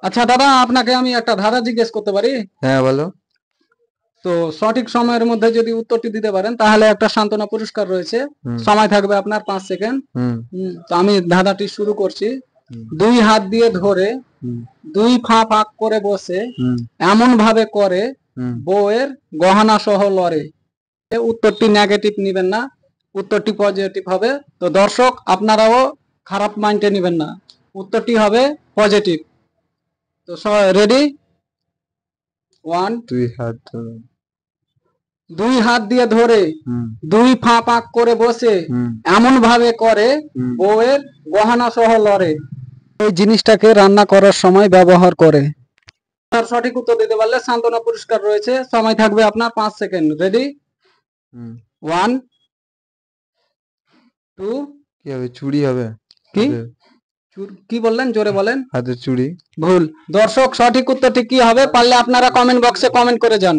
আচ্ছা দাদা, আপনাকে আমি একটা ধাঁধা জিজ্ঞেস করতে পারি? হ্যাঁ বলো। তো সঠিক সময়ের মধ্যে যদি উত্তরটি দিতে পারেন তাহলে একটা সান্ত্বনা পুরস্কার রয়েছে। হুম সময় থাকবে আপনার 5 সেকেন্ড। হুম তো আমি ধাঁধাটি শুরু করছি। হুম দুই হাত দিয়ে ধরে হুম দুই ফাঁ ফাঁক করে বসে হুম এমন ভাবে করে হুম বউয়ের গহনা সহ লড়ে। উত্তরটি নেগেটিভ নিবেন না, উত্তরটি পজিটিভ হবে। তো দর্শক আপনারাও খারাপ মাইন্ডে নিবেন না, উত্তরটি হবে পজিটিভ। তো রেডি? ওয়ান। দুই হাত ধরে। দুই হাত দিয়ে ধরে হুম দুই ফাঁ ফাঁক করে বসে হুম এমন ভাবে করে হুম বউয়ের গহনা সহ লড়ে। এই জিনিসটাকে রান্না করার সময় ব্যবহার করে। তার সঠিক উত্তর দিতে পারলে সান্ত্বনা পুরস্কার রয়েছে। সময় থাকবে আপনার 5 সেকেন্ড। রেডি? হুম ওয়ান, টু। কি হবে? চুড়ি হবে। কি হাতের কি বললেন? জোরে বলেন। হাতের চুড়ি। ভুল। দর্শক সঠিক উত্তরটি কি হবে পারলে আপনারা কমেন্ট বক্সে কমেন্ট করে যান।